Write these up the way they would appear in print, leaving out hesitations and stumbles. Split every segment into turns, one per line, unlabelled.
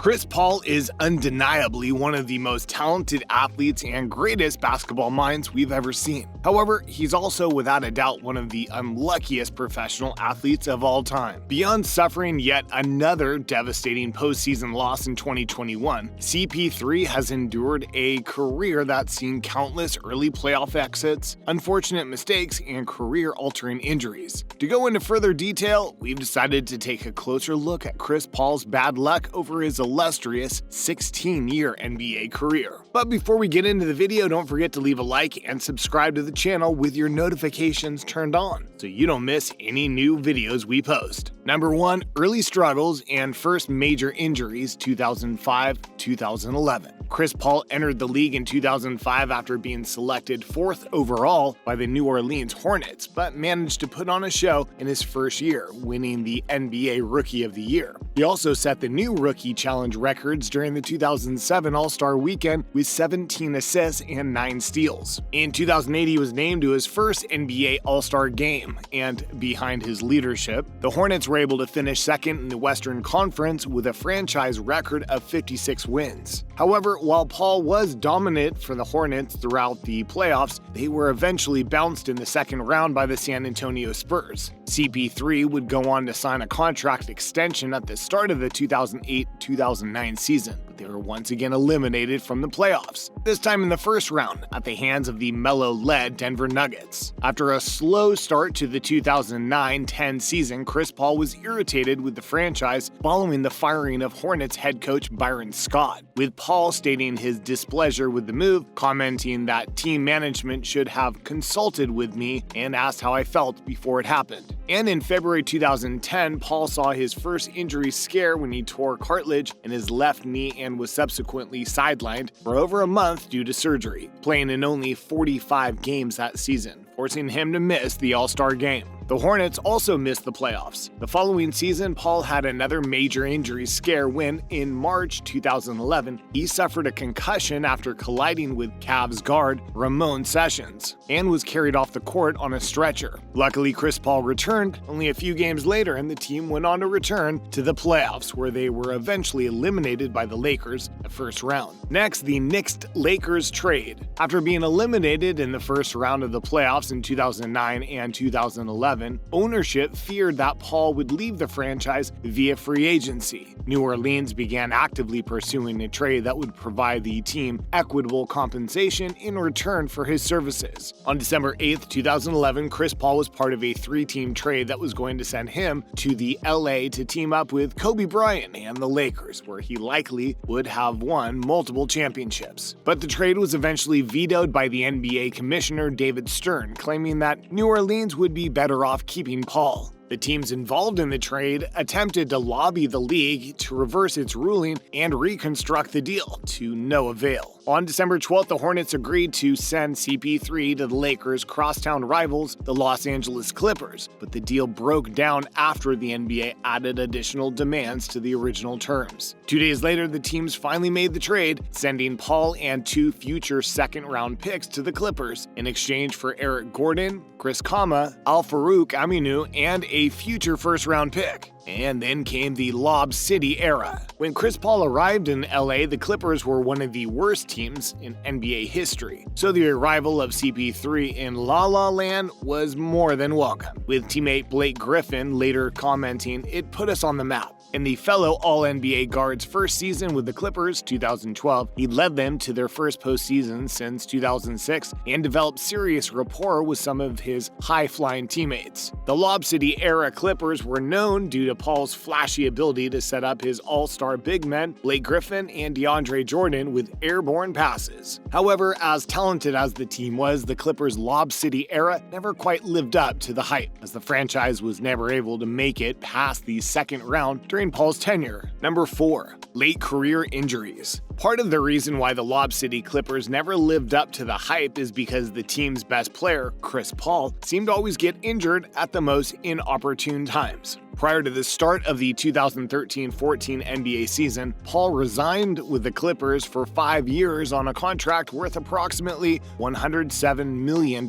Chris Paul is undeniably one of the most talented athletes and greatest basketball minds we've ever seen. However, he's also without a doubt one of the unluckiest professional athletes of all time. Beyond suffering yet another devastating postseason loss in 2021, CP3 has endured a career that's seen countless early playoff exits, unfortunate mistakes, and career-altering injuries. To go into further detail, we've decided to take a closer look at Chris Paul's bad luck over his illustrious 16-year NBA career. But before we get into the video, don't forget to leave a like and subscribe to the channel with your notifications turned on so you don't miss any new videos we post. Number 1. Early struggles and first major injuries 2005-2011. Chris Paul entered the league in 2005 after being selected 4th overall by the New Orleans Hornets, but managed to put on a show in his first year, winning the NBA Rookie of the Year. He also set the new Rookie Challenge records during the 2007 All-Star Weekend with 17 assists and 9 steals. In 2008, he was named to his first NBA All-Star game, and behind his leadership, the Hornets were able to finish second in the Western Conference with a franchise record of 56 wins. However, while Paul was dominant for the Hornets throughout the playoffs, they were eventually bounced in the second round by the San Antonio Spurs. CP3 would go on to sign a contract extension at the start of the 2008-2009 season, but they were once again eliminated from the playoffs, this time in the first round at the hands of the Melo-led Denver Nuggets. After a slow start to the 2009-10 season, Chris Paul was irritated with the franchise following the firing of Hornets head coach Byron Scott, with Paul stating his displeasure with the move, commenting that team management should have consulted with me and asked how I felt before it happened. And in February 2010, Paul saw his first injury scare when he tore cartilage in his left knee and was subsequently sidelined for over a month due to surgery, playing in only 45 games that season, forcing him to miss the All-Star game. The Hornets also missed the playoffs. The following season, Paul had another major injury scare when, in March 2011, he suffered a concussion after colliding with Cavs guard Ramon Sessions and was carried off the court on a stretcher. Luckily, Chris Paul returned only a few games later, and the team went on to return to the playoffs, where they were eventually eliminated by the Lakers in the first round. Next, the Knicks-Lakers trade. After being eliminated in the first round of the playoffs in 2009 and 2011, ownership feared that Paul would leave the franchise via free agency. New Orleans began actively pursuing a trade that would provide the team equitable compensation in return for his services. On December 8, 2011, Chris Paul was part of a 3-team trade that was going to send him to the LA to team up with Kobe Bryant and the Lakers, where he likely would have won multiple championships. But the trade was eventually vetoed by the NBA commissioner David Stern, claiming that New Orleans would be better off keeping Paul. The teams involved in the trade attempted to lobby the league to reverse its ruling and reconstruct the deal, to no avail. On December 12th, the Hornets agreed to send CP3 to the Lakers' crosstown rivals, the Los Angeles Clippers, but the deal broke down after the NBA added additional demands to the original terms. 2 days later, the teams finally made the trade, sending Paul and 2 future second-round picks to the Clippers in exchange for Eric Gordon, Chris Kama, Al-Farouq Aminu, and a future first-round pick. And then came the Lob City Era. When Chris Paul arrived in LA, the Clippers were one of the worst teams in NBA history, so the arrival of CP3 in La La Land was more than welcome, with teammate Blake Griffin later commenting, "It put us on the map." In the fellow All-NBA guard's first season with the Clippers, 2012, he led them to their first postseason since 2006 and developed serious rapport with some of his high-flying teammates. The Lob City Era Clippers were known due to Paul's flashy ability to set up his all-star big men, Blake Griffin and DeAndre Jordan, with airborne passes. However, as talented as the team was, the Clippers' Lob City Era never quite lived up to the hype, as the franchise was never able to make it past the second round during Paul's tenure. Number 4. Late career injuries. Part of the reason why the Lob City Clippers never lived up to the hype is because the team's best player, Chris Paul, seemed to always get injured at the most inopportune times. Prior to the start of the 2013-14 NBA season, Paul resigned with the Clippers for 5 years on a contract worth approximately $107 million,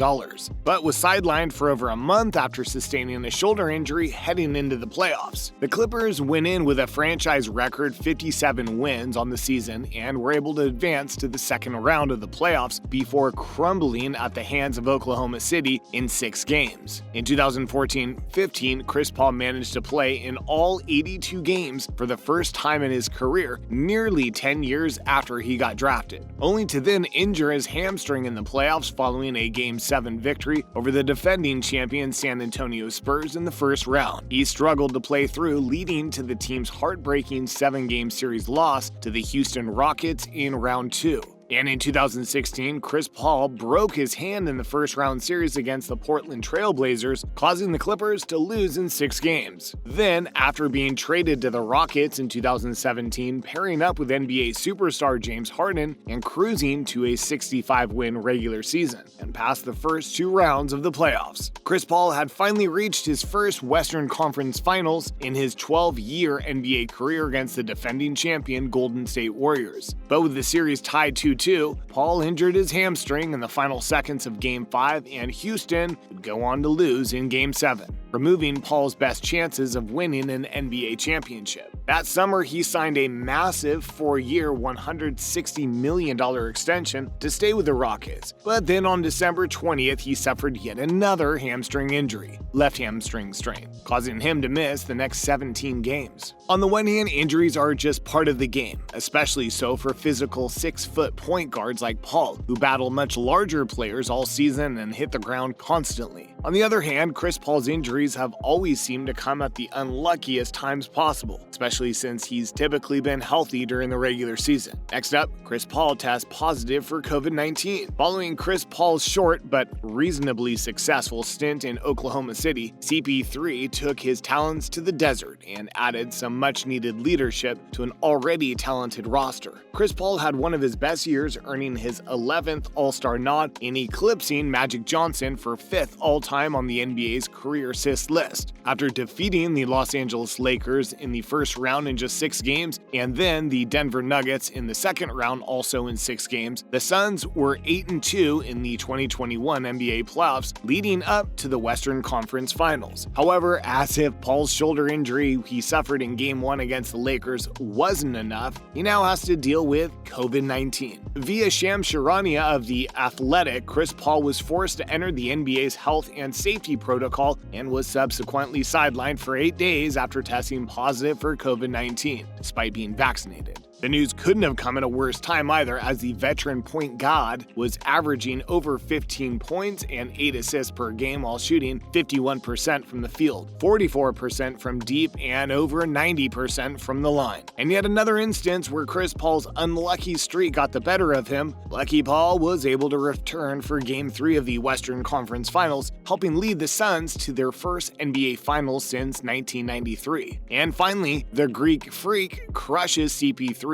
but was sidelined for over a month after sustaining a shoulder injury heading into the playoffs. The Clippers went in with a franchise record 57 wins on the season and were able to advance to the second round of the playoffs before crumbling at the hands of Oklahoma City in 6 games. In 2014-15, Chris Paul managed to play in all 82 games for the first time in his career, nearly 10 years after he got drafted, only to then injure his hamstring in the playoffs following a Game 7 victory over the defending champion San Antonio Spurs in the first round. He struggled to play through, leading to the team's heartbreaking 7-game series loss to the Houston Rockets in round 2. And in 2016, Chris Paul broke his hand in the first-round series against the Portland Trail Blazers, causing the Clippers to lose in 6 games. Then, after being traded to the Rockets in 2017, pairing up with NBA superstar James Harden and cruising to a 65-win regular season, and passed the first 2 rounds of the playoffs. Chris Paul had finally reached his first Western Conference Finals in his 12-year NBA career against the defending champion Golden State Warriors. But with the series tied 2-2, Paul injured his hamstring in the final seconds of Game 5, and Houston would go on to lose in Game 7, removing Paul's best chances of winning an NBA championship. That summer, he signed a massive 4-year, $160 million extension to stay with the Rockets. But then on December 20th, he suffered yet another hamstring injury, left hamstring strain, causing him to miss the next 17 games. On the one hand, injuries are just part of the game, especially so for physical 6-foot point guards like Paul, who battle much larger players all season and hit the ground constantly. On the other hand, Chris Paul's injuries have always seemed to come at the unluckiest times possible, especially since he's typically been healthy during the regular season. Next up, Chris Paul tests positive for COVID-19. Following Chris Paul's short but reasonably successful stint in Oklahoma City, CP3 took his talents to the desert and added some much-needed leadership to an already talented roster. Chris Paul had one of his best years, earning his 11th All-Star nod and eclipsing Magic Johnson for 5th all-time on the NBA's career assist list. After defeating the Los Angeles Lakers in the first round in just 6 games, and then the Denver Nuggets in the second round also in 6 games, the Suns were 8-2 in the 2021 NBA playoffs, leading up to the Western Conference Finals. However, as if Paul's shoulder injury he suffered in Game 1 against the Lakers wasn't enough, he now has to deal with COVID-19. Via Shams Charania of The Athletic, Chris Paul was forced to enter the NBA's health and safety protocol and was subsequently sidelined for 8 days after testing positive for COVID-19, despite being vaccinated. The news couldn't have come at a worse time either, as the veteran point guard was averaging over 15 points and 8 assists per game while shooting 51% from the field, 44% from deep, and over 90% from the line. And yet another instance where Chris Paul's unlucky streak got the better of him. Lucky Paul was able to return for Game 3 of the Western Conference Finals, helping lead the Suns to their first NBA Finals since 1993. And finally, the Greek Freak crushes CP3's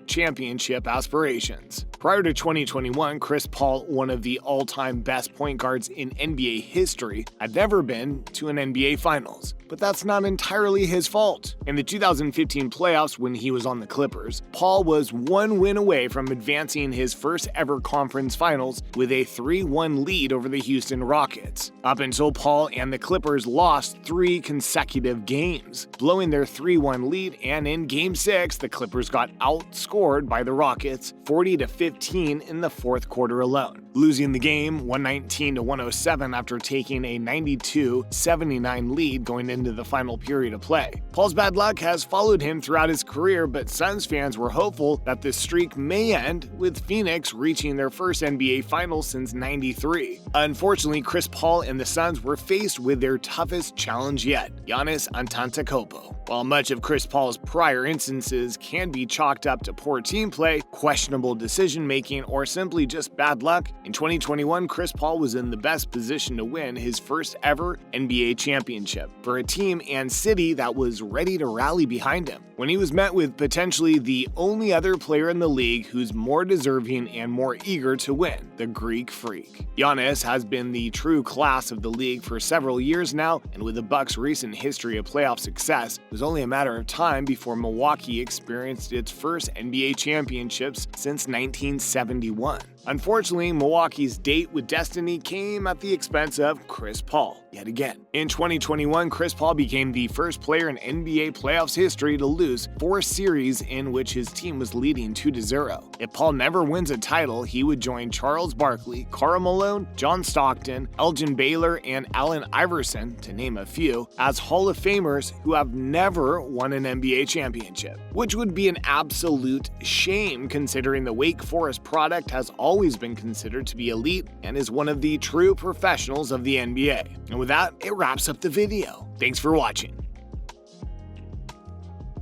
championship aspirations. Prior to 2021, Chris Paul, one of the all-time best point guards in NBA history, had never been to an NBA Finals. But that's not entirely his fault. In the 2015 playoffs, when he was on the Clippers, Paul was 1 win away from advancing his first ever conference finals with a 3-1 lead over the Houston Rockets, up until Paul and the Clippers lost 3 consecutive games, blowing their 3-1 lead, and in Game 6, the Clippers got outscored by the Rockets 40-15 in the fourth quarter alone, losing the game 119-107 after taking a 92-79 lead going into the final period of play. Paul's bad luck has followed him throughout his career, but Suns fans were hopeful that the streak may end with Phoenix reaching their first NBA Finals since '93. Unfortunately, Chris Paul and the Suns were faced with their toughest challenge yet, Giannis Antetokounmpo. While much of Chris Paul's prior instances can be chalked up to poor team play, questionable decision-making, or simply just bad luck, in 2021, Chris Paul was in the best position to win his first ever NBA championship for a team and city that was ready to rally behind him. when he was met with potentially the only other player in the league who's more deserving and more eager to win, the Greek Freak. Giannis has been the true class of the league for several years now, and with the Bucks' recent history of playoff success, it was only a matter of time before Milwaukee experienced its first NBA championships since 1971. Unfortunately, Milwaukee's date with destiny came at the expense of Chris Paul, yet again. In 2021, Chris Paul became the first player in NBA playoffs history to lose 4 series in which his team was leading 2-0. If Paul never wins a title, he would join Charles Barkley, Karl Malone, John Stockton, Elgin Baylor, and Allen Iverson, to name a few, as Hall of Famers who have never won an NBA championship, which would be an absolute shame considering the Wake Forest product has always been considered to be elite and is one of the true professionals of the NBA. And with that, it wraps up the video. Thanks for watching.